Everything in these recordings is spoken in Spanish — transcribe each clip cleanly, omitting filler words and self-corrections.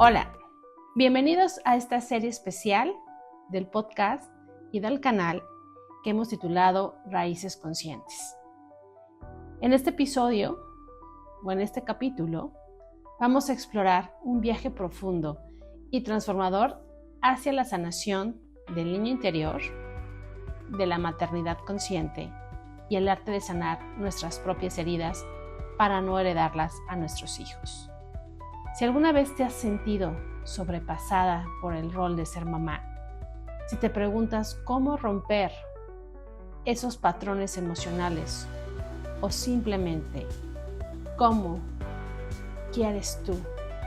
Hola, bienvenidos a esta serie especial del podcast y del canal que hemos titulado Raíces Conscientes. En este episodio, o en este capítulo, vamos a explorar un viaje profundo y transformador hacia la sanación del niño interior, de la maternidad consciente y el arte de sanar nuestras propias heridas para no heredarlas a nuestros hijos. Si alguna vez te has sentido sobrepasada por el rol de ser mamá, si te preguntas cómo romper esos patrones emocionales o simplemente cómo quieres tú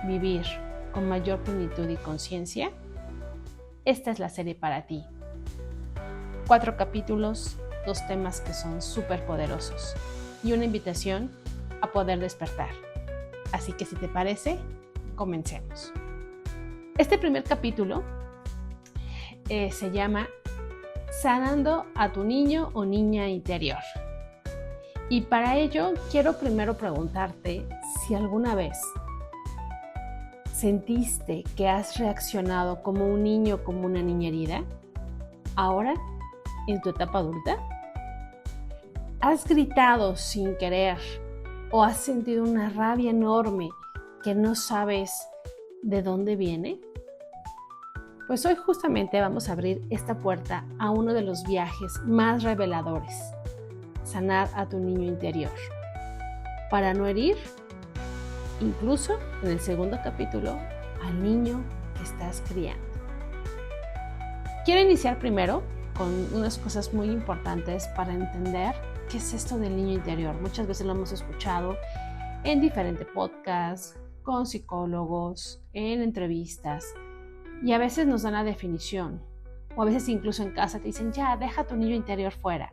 vivir con mayor plenitud y conciencia, esta es la serie para ti. 4 capítulos, 2 temas que son súper poderosos y una invitación a poder despertar. Así que si te parece, comencemos. Este primer capítulo se llama Sanando a tu niño o niña interior. Y para ello quiero primero preguntarte si alguna vez sentiste que has reaccionado como un niño o como una niña herida, ahora en tu etapa adulta. ¿Has gritado sin querer o has sentido una rabia enorme que no sabes de dónde viene? Pues hoy justamente vamos a abrir esta puerta a uno de los viajes más reveladores, sanar a tu niño interior, para no herir, incluso en el segundo capítulo, al niño que estás criando. Quiero iniciar primero con unas cosas muy importantes para entender qué es esto del niño interior. Muchas veces lo hemos escuchado en diferentes podcasts, con psicólogos, en entrevistas, y a veces nos dan la definición, o a veces incluso en casa te dicen, ya, deja tu niño interior fuera.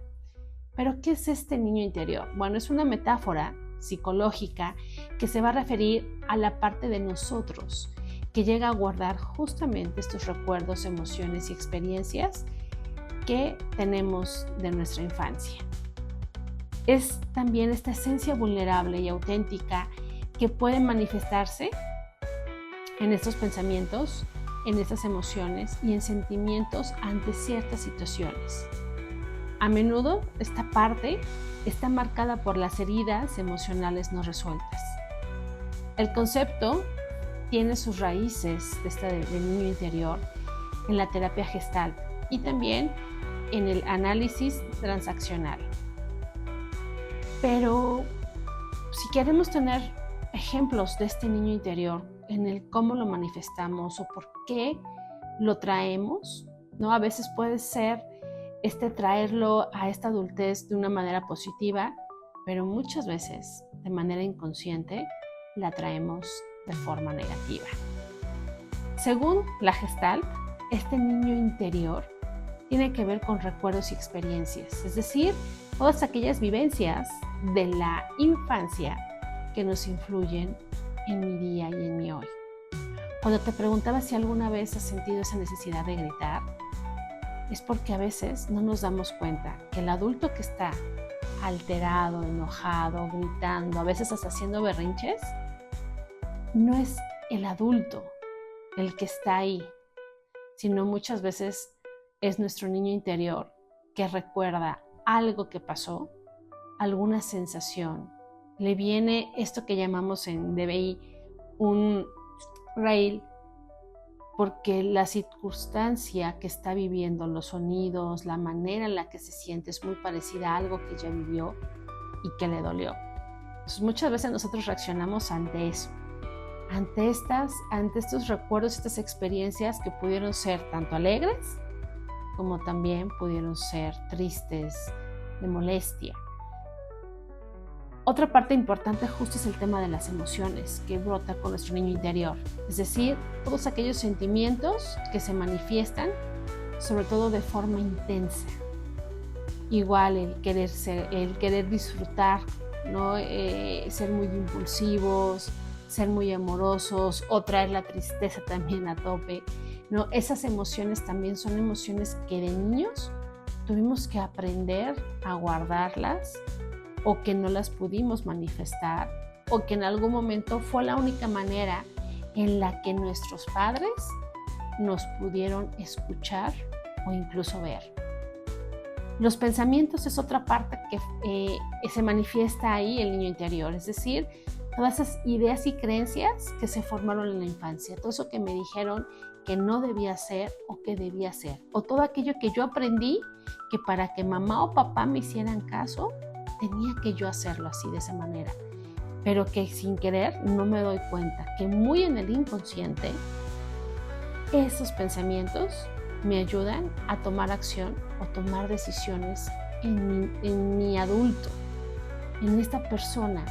Pero ¿qué es este niño interior? Bueno, es una metáfora psicológica que se va a referir a la parte de nosotros que llega a guardar justamente estos recuerdos, emociones y experiencias que tenemos de nuestra infancia. Es también esta esencia vulnerable y auténtica que puede manifestarse en estos pensamientos, en estas emociones y en sentimientos ante ciertas situaciones. A menudo esta parte está marcada por las heridas emocionales no resueltas. El concepto tiene sus raíces del niño interior en la terapia Gestalt y también en el análisis transaccional. Pero si queremos tener ejemplos de este niño interior en el cómo lo manifestamos o por qué lo traemos, ¿no? A veces puede ser traerlo a esta adultez de una manera positiva, pero muchas veces de manera inconsciente la traemos de forma negativa. Según la Gestalt, este niño interior tiene que ver con recuerdos y experiencias, es decir, todas aquellas vivencias de la infancia que nos influyen en mi día y en mi hoy. Cuando te preguntaba si alguna vez has sentido esa necesidad de gritar, es porque a veces no nos damos cuenta que el adulto que está alterado, enojado, gritando, a veces hasta haciendo berrinches, no es el adulto el que está ahí, sino muchas veces es nuestro niño interior que recuerda algo que pasó, alguna sensación. Le viene esto que llamamos en DBI un rail, porque la circunstancia que está viviendo, los sonidos, la manera en la que se siente es muy parecida a algo que ya vivió y que le dolió. Entonces, muchas veces nosotros reaccionamos ante eso, ante estos recuerdos, estas experiencias que pudieron ser tanto alegres como también pudieron ser tristes, de molestia. Otra parte importante justo es el tema de las emociones que brota con nuestro niño interior, es decir, todos aquellos sentimientos que se manifiestan, sobre todo de forma intensa. Igual el querer disfrutar, ¿no? Ser muy impulsivos, ser muy amorosos o traer la tristeza también a tope, ¿no? Esas emociones también son emociones que de niños tuvimos que aprender a guardarlas, o que no las pudimos manifestar, o que en algún momento fue la única manera en la que nuestros padres nos pudieron escuchar o incluso ver. Los pensamientos es otra parte que se manifiesta ahí el niño interior, es decir, todas esas ideas y creencias que se formaron en la infancia, todo eso que me dijeron que no debía hacer o que debía hacer, o todo aquello que yo aprendí que para que mamá o papá me hicieran caso, tenía que yo hacerlo así, de esa manera, pero que sin querer no me doy cuenta que muy en el inconsciente esos pensamientos me ayudan a tomar acción o tomar decisiones en mi adulto, en esta persona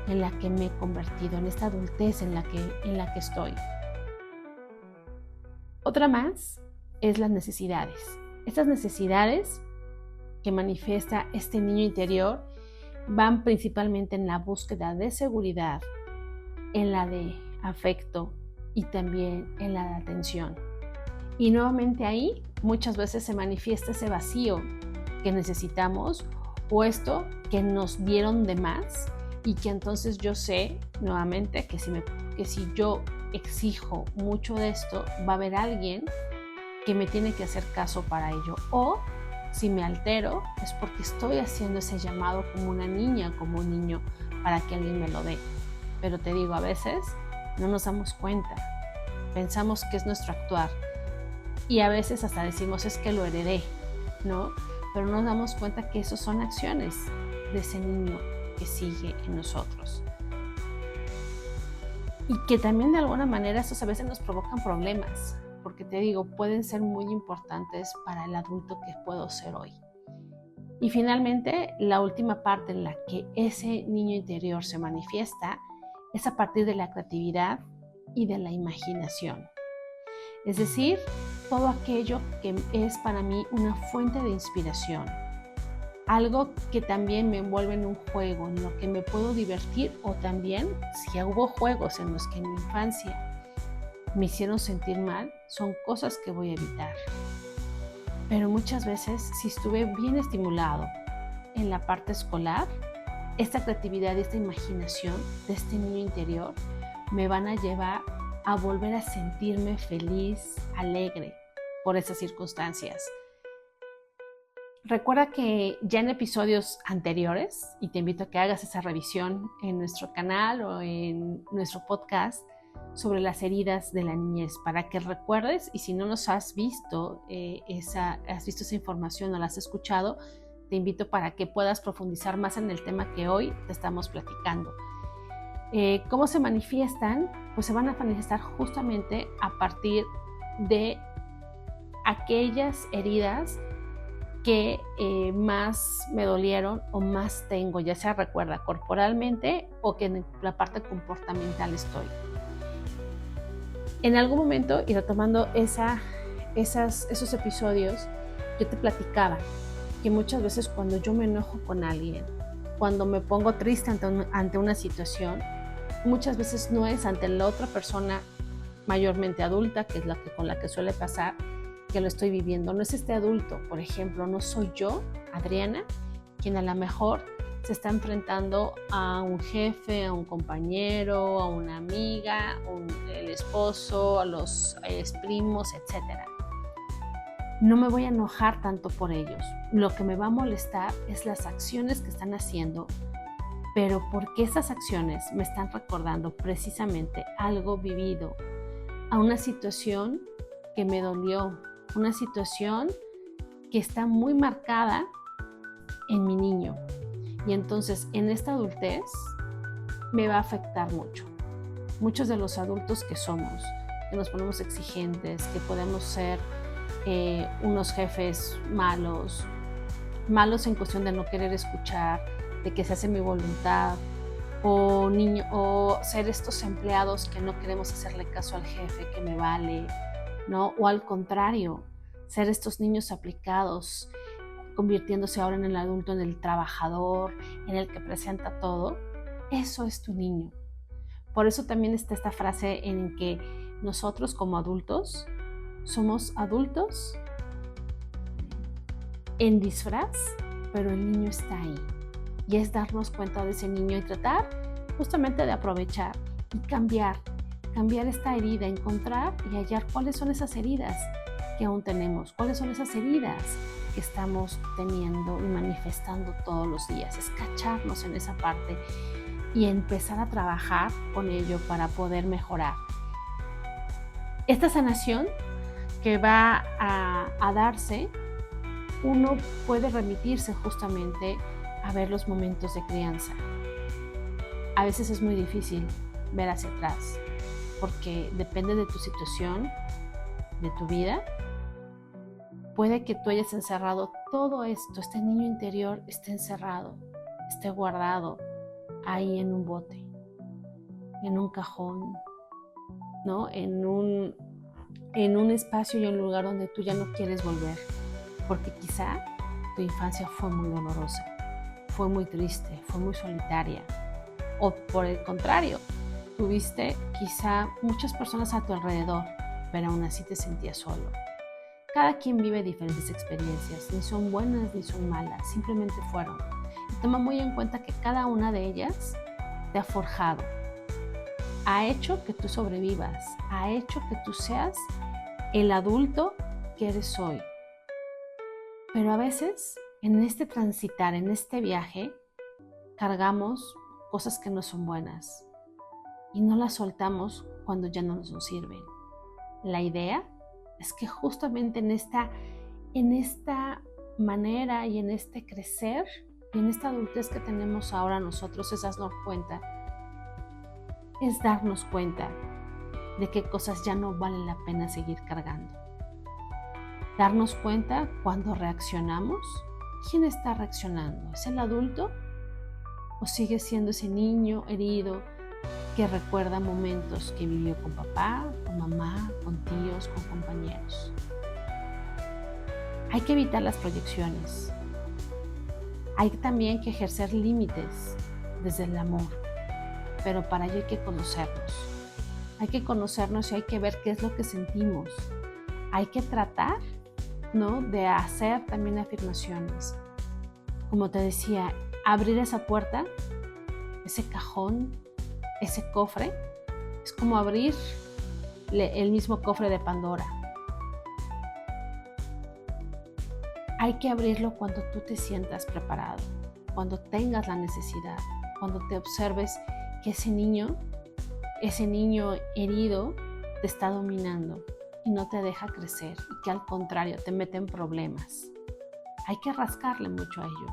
en la que me he convertido, en esta adultez en la que estoy. Otra más es las necesidades. Estas necesidades que manifiesta este niño interior van principalmente en la búsqueda de seguridad, en la de afecto y también en la de atención. Y nuevamente ahí muchas veces se manifiesta ese vacío que necesitamos o esto que nos dieron de más y que entonces yo sé nuevamente que si yo exijo mucho de esto, va a haber alguien que me tiene que hacer caso para ello. O si me altero es porque estoy haciendo ese llamado como una niña, como un niño, para que alguien me lo dé. Pero te digo, a veces no nos damos cuenta. Pensamos que es nuestro actuar. Y a veces hasta decimos, es que lo heredé, ¿no? Pero no nos damos cuenta que eso son acciones de ese niño que sigue en nosotros. Y que también de alguna manera esos a veces nos provocan problemas, porque te digo, pueden ser muy importantes para el adulto que puedo ser hoy. Y finalmente, la última parte en la que ese niño interior se manifiesta es a partir de la creatividad y de la imaginación. Es decir, todo aquello que es para mí una fuente de inspiración. Algo que también me envuelve en un juego, en lo que me puedo divertir, o también, si hubo juegos en los que en mi infancia me hicieron sentir mal, son cosas que voy a evitar. Pero muchas veces, si estuve bien estimulado en la parte escolar, esta creatividad y esta imaginación de este niño interior me van a llevar a volver a sentirme feliz, alegre por esas circunstancias. Recuerda que ya en episodios anteriores, y te invito a que hagas esa revisión en nuestro canal o en nuestro podcast sobre las heridas de la niñez, para que recuerdes, y si no nos has visto esa información o la has escuchado, te invito para que puedas profundizar más en el tema que hoy te estamos platicando. ¿Cómo se manifiestan? Pues se van a manifestar justamente a partir de aquellas heridas que más me dolieron o más tengo, ya sea recuerda corporalmente o que en la parte comportamental estoy. En algún momento, y retomando esos episodios, yo te platicaba que muchas veces cuando yo me enojo con alguien, cuando me pongo triste ante una situación, muchas veces no es ante la otra persona mayormente adulta, que es con la que suele pasar, que lo estoy viviendo. No es este adulto, por ejemplo, no soy yo, Adriana, quien a lo mejor se está enfrentando a un jefe, a un compañero, a una amiga, el esposo, a los primos, etc. No me voy a enojar tanto por ellos. Lo que me va a molestar es las acciones que están haciendo, pero porque esas acciones me están recordando precisamente algo vivido, a una situación que me dolió, una situación que está muy marcada en mi niño. Y entonces en esta adultez me va a afectar mucho. Muchos de los adultos que somos, que nos ponemos exigentes, que podemos ser unos jefes malos en cuestión de no querer escuchar, de que se hace mi voluntad, o ser estos empleados que no queremos hacerle caso al jefe, que me vale, ¿no? O al contrario, ser estos niños aplicados, convirtiéndose ahora en el adulto, en el trabajador, en el que presenta todo. Eso es tu niño. Por eso también está esta frase en que nosotros como adultos somos adultos en disfraz, pero el niño está ahí. Y es darnos cuenta de ese niño y tratar justamente de aprovechar y cambiar cambiar esta herida, encontrar y hallar cuáles son esas heridas que aún tenemos, cuáles son esas heridas que estamos teniendo y manifestando todos los días. Es cacharnos en esa parte y empezar a trabajar con ello para poder mejorar. Esta sanación que va a darse, uno puede remitirse justamente a ver los momentos de crianza. A veces es muy difícil ver hacia atrás, porque depende de tu situación, de tu vida. Puede que tú hayas encerrado todo esto, este niño interior esté encerrado, esté guardado ahí en un bote, en un cajón, ¿no? En un espacio y un lugar donde tú ya no quieres volver, porque quizá tu infancia fue muy dolorosa, fue muy triste, fue muy solitaria, o por el contrario, tuviste quizá muchas personas a tu alrededor, pero aún así te sentías solo. Cada quien vive diferentes experiencias, ni son buenas ni son malas, simplemente fueron. Y toma muy en cuenta que cada una de ellas te ha forjado, ha hecho que tú sobrevivas, ha hecho que tú seas el adulto que eres hoy. Pero a veces, en este transitar, en este viaje, cargamos cosas que no son buenas y no las soltamos cuando ya no nos sirven. La idea es que justamente en esta manera y en este crecer y en esta adultez que tenemos ahora nosotros, es darnos cuenta de qué cosas ya no vale la pena seguir cargando. Darnos cuenta cuando reaccionamos. ¿Quién está reaccionando? ¿Es el adulto? ¿O sigue siendo ese niño herido que recuerda momentos que vivió con papá, con mamá, con tíos, con compañeros? Hay que evitar las proyecciones. Hay también que ejercer límites desde el amor, pero para ello hay que conocernos. Hay que conocernos y hay que ver qué es lo que sentimos. Hay que tratar, ¿no?, de hacer también afirmaciones. Como te decía, abrir esa puerta, ese cajón, ese cofre, es como abrir el mismo cofre de Pandora. Hay que abrirlo cuando tú te sientas preparado, cuando tengas la necesidad, cuando te observes que ese niño herido te está dominando y no te deja crecer y que al contrario te mete en problemas. Hay que rascarle mucho a ello.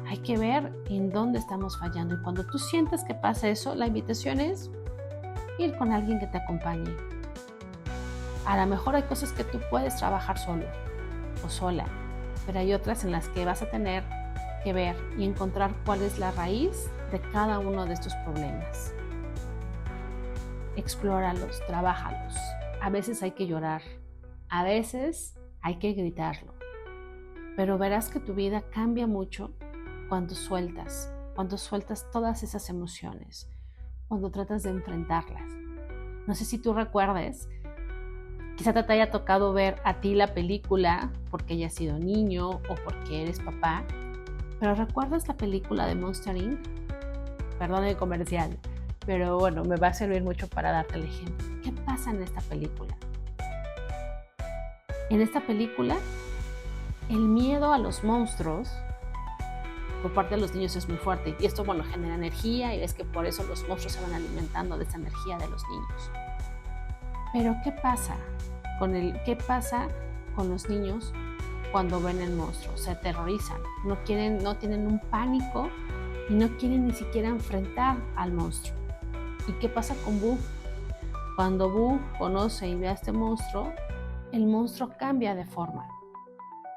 Hay que ver en dónde estamos fallando y cuando tú sientas que pasa eso, la invitación es ir con alguien que te acompañe. A lo mejor hay cosas que tú puedes trabajar solo o sola, pero hay otras en las que vas a tener que ver y encontrar cuál es la raíz de cada uno de estos problemas. Explóralos, trabájalos. A veces hay que llorar, a veces hay que gritarlo, pero verás que tu vida cambia mucho cuando sueltas todas esas emociones, cuando tratas de enfrentarlas. No sé si tú recuerdes, quizá te haya tocado ver a ti la película porque hayas sido niño o porque eres papá, pero ¿recuerdas la película de Monster Inc? Perdón el comercial, pero bueno, me va a servir mucho para darte el ejemplo. ¿Qué pasa en esta película? En esta película, el miedo a los monstruos por parte de los niños es muy fuerte y esto, bueno, genera energía y es que por eso los monstruos se van alimentando de esa energía de los niños. Pero ¿qué pasa con los niños cuando ven el monstruo? Se aterrorizan, no tienen un pánico y no quieren ni siquiera enfrentar al monstruo. ¿Y qué pasa con Boo? Cuando Boo conoce y ve a este monstruo, el monstruo cambia de forma.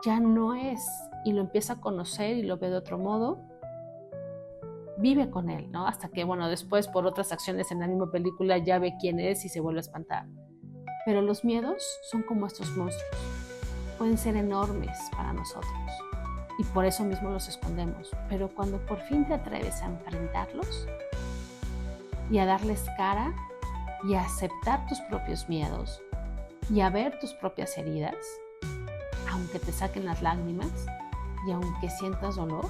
Ya no es, y lo empieza a conocer y lo ve de otro modo, vive con él, ¿no? Hasta que, bueno, después por otras acciones en la misma película ya ve quién es y se vuelve a espantar. Pero los miedos son como estos monstruos. Pueden ser enormes para nosotros y por eso mismo los escondemos. Pero cuando por fin te atreves a enfrentarlos y a darles cara y a aceptar tus propios miedos y a ver tus propias heridas, aunque te saquen las lágrimas y aunque sientas dolor,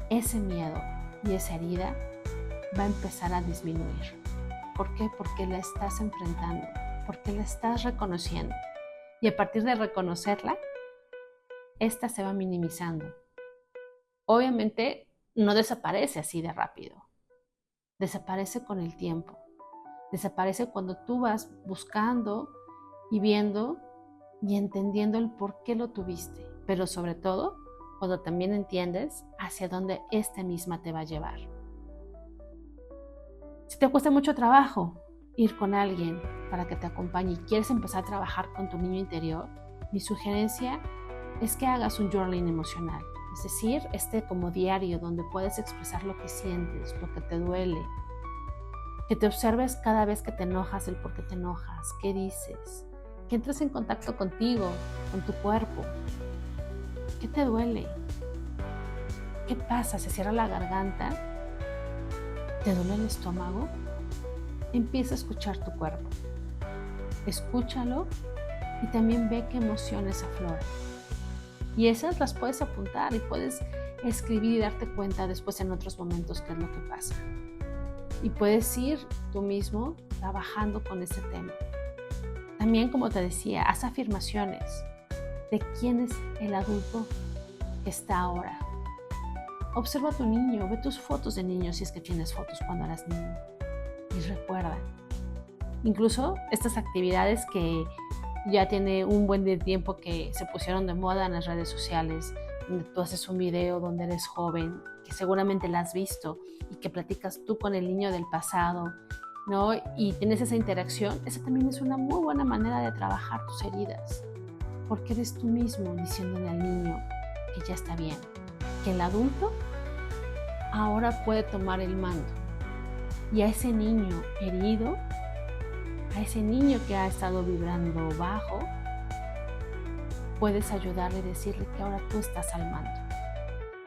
ese miedo y esa herida va a empezar a disminuir. ¿Por qué? Porque la estás enfrentando, porque la estás reconociendo. Y a partir de reconocerla, esta se va minimizando. Obviamente no desaparece así de rápido. Desaparece con el tiempo. Desaparece cuando tú vas buscando y viendo y entendiendo el por qué lo tuviste. Pero sobre todo, cuando también entiendes hacia dónde esta misma te va a llevar. Si te cuesta mucho trabajo ir con alguien para que te acompañe y quieres empezar a trabajar con tu niño interior, mi sugerencia es que hagas un journaling emocional. Es decir, como diario donde puedes expresar lo que sientes, lo que te duele. Que te observes cada vez que te enojas, el por qué te enojas, qué dices. Que entres en contacto contigo, con tu cuerpo. ¿Qué te duele? ¿Qué pasa? ¿Se cierra la garganta? ¿Te duele el estómago? Empieza a escuchar tu cuerpo. Escúchalo y también ve qué emociones afloran. Y esas las puedes apuntar y puedes escribir y darte cuenta después en otros momentos qué es lo que pasa. Y puedes ir tú mismo trabajando con ese tema. También, como te decía, haz afirmaciones de quién es el adulto que está ahora. Observa a tu niño, ve tus fotos de niño si es que tienes fotos cuando eras niño. Y recuerda, incluso estas actividades que ya tiene un buen de tiempo que se pusieron de moda en las redes sociales, donde tú haces un video donde eres joven, que seguramente la has visto y que platicas tú con el niño del pasado, ¿no? Y tienes esa interacción, esa también es una muy buena manera de trabajar tus heridas, porque eres tú mismo diciéndole al niño que ya está bien, que el adulto ahora puede tomar el mando. Y a ese niño herido, a ese niño que ha estado vibrando bajo, puedes ayudarle y decirle que ahora tú estás al mando.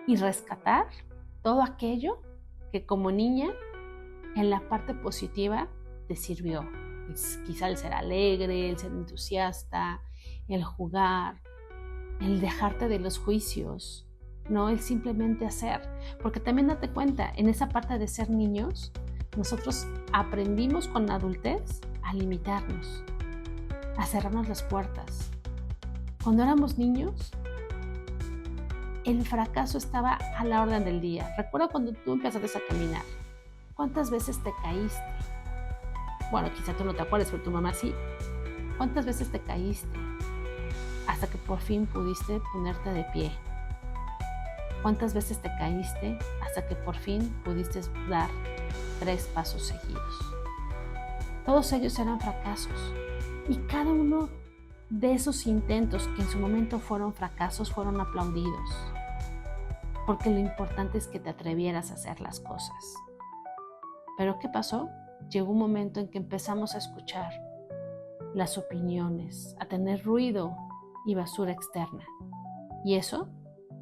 Y rescatar todo aquello que como niña, en la parte positiva, te sirvió. Quizá el ser alegre, el ser entusiasta, el jugar, el dejarte de los juicios, no el simplemente hacer. Porque también date cuenta, en esa parte de ser niños, nosotros aprendimos con la adultez a limitarnos, a cerrarnos las puertas. Cuando éramos niños, el fracaso estaba a la orden del día. Recuerda cuando tú empezaste a caminar. ¿Cuántas veces te caíste? Bueno, quizá tú no te acuerdes, pero tu mamá sí. ¿Cuántas veces te caíste? Hasta que por fin pudiste ponerte de pie. ¿Cuántas veces te caíste hasta que por fin pudiste dar 3 pasos seguidos? Todos ellos eran fracasos. Y cada uno de esos intentos que en su momento fueron fracasos fueron aplaudidos. Porque lo importante es que te atrevieras a hacer las cosas. ¿Pero qué pasó? Llegó un momento en que empezamos a escuchar las opiniones, a tener ruido y basura externa. Y eso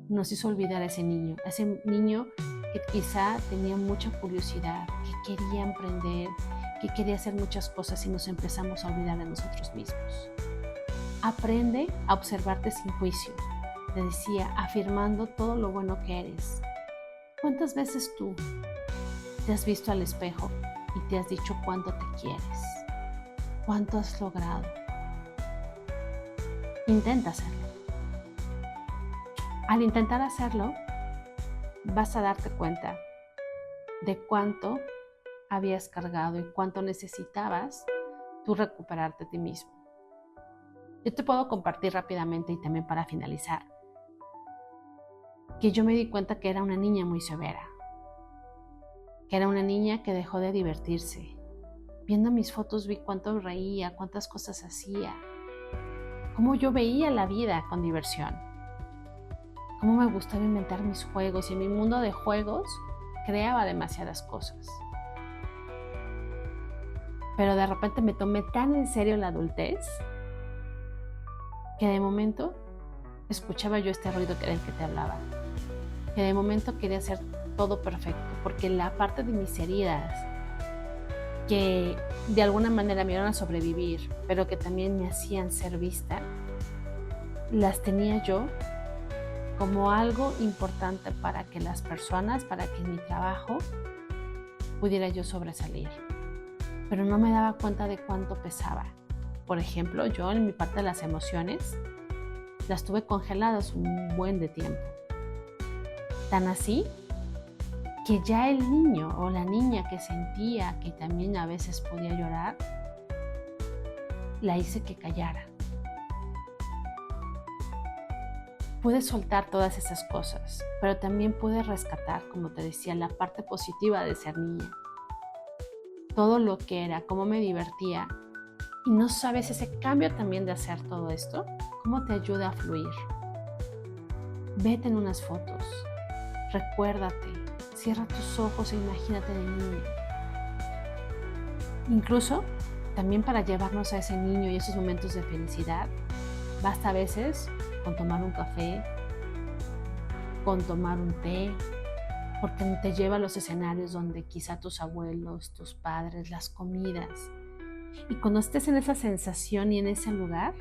nos hizo olvidar a ese niño que quizá tenía mucha curiosidad, que quería emprender, que quería hacer muchas cosas y nos empezamos a olvidar de nosotros mismos. Aprende a observarte sin juicio, te decía, afirmando todo lo bueno que eres. ¿Cuántas veces tú te has visto al espejo y te has dicho cuánto te quieres? ¿Cuánto has logrado? Intenta hacerlo. Al intentar hacerlo, vas a darte cuenta de cuánto habías cargado y cuánto necesitabas tú recuperarte a ti mismo. Yo te puedo compartir rápidamente y también para finalizar, que yo me di cuenta que era una niña muy severa, que era una niña que dejó de divertirse. Viendo mis fotos vi cuánto reía, cuántas cosas hacía, cómo yo veía la vida con diversión, cómo me gustaba inventar mis juegos y en mi mundo de juegos creaba demasiadas cosas. Pero de repente me tomé tan en serio la adultez que de momento escuchaba yo este ruido del que te hablaba, que de momento quería hacer todo perfecto, porque la parte de mis heridas que de alguna manera me iban a sobrevivir, pero que también me hacían ser vista, las tenía yo como algo importante para que las personas, para que en mi trabajo pudiera yo sobresalir. pero no me daba cuenta de cuánto pesaba. Por ejemplo, yo en mi parte de las emociones las tuve congeladas un buen de tiempo. Tan así que ya el niño o la niña que sentía que también a veces podía llorar, la hice que callara. Pude soltar todas esas cosas, pero también pude rescatar, como te decía, la parte positiva de ser niña. Todo lo que era, cómo me divertía. Y no sabes ese cambio también de hacer todo esto, cómo te ayuda a fluir. Vete en unas fotos, recuérdate, cierra tus ojos e imagínate de niño. Incluso, también para llevarnos a ese niño y esos momentos de felicidad, basta a veces con tomar un café, con tomar un té, porque te lleva a los escenarios donde quizá tus abuelos, tus padres, las comidas. Y cuando estés en esa sensación y en ese lugar,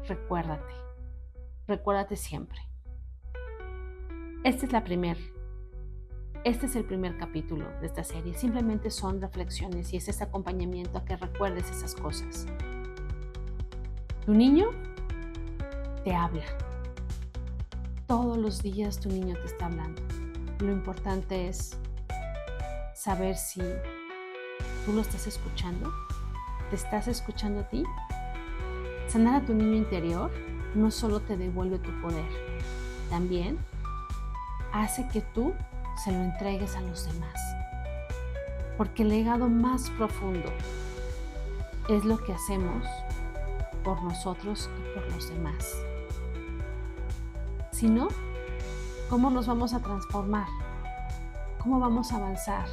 recuérdate siempre. Este es el primer capítulo de esta serie. Simplemente son reflexiones y es este acompañamiento a que recuerdes esas cosas. Tu niño te habla. Todos los días tu niño te está hablando. Lo importante es saber si tú lo estás escuchando. ¿Te estás escuchando a ti? Sanar a tu niño interior no solo te devuelve tu poder, también hace que tú se lo entregues a los demás. Porque el legado más profundo es lo que hacemos por nosotros y por los demás. Si no, ¿cómo nos vamos a transformar? ¿Cómo vamos a avanzar?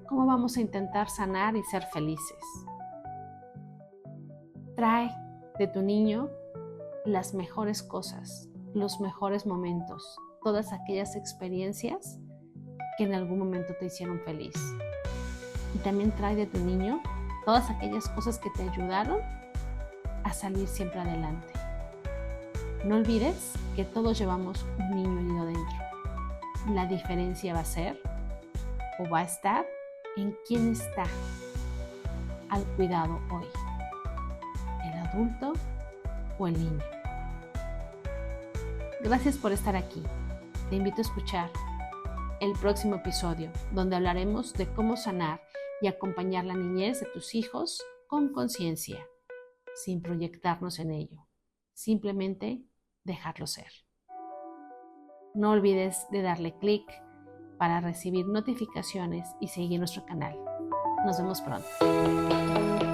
¿Cómo vamos a intentar sanar y ser felices? Trae de tu niño las mejores cosas, los mejores momentos, todas aquellas experiencias que en algún momento te hicieron feliz. Y también trae de tu niño todas aquellas cosas que te ayudaron a salir siempre adelante. No olvides que todos llevamos un niño herido dentro. La diferencia va a ser o va a estar en quién está al cuidado hoy, el adulto o el niño. Gracias por estar aquí. Te invito a escuchar el próximo episodio, donde hablaremos de cómo sanar y acompañar la niñez de tus hijos con conciencia, sin proyectarnos en ello, simplemente dejarlo ser. No olvides de darle clic para recibir notificaciones y seguir nuestro canal. Nos vemos pronto.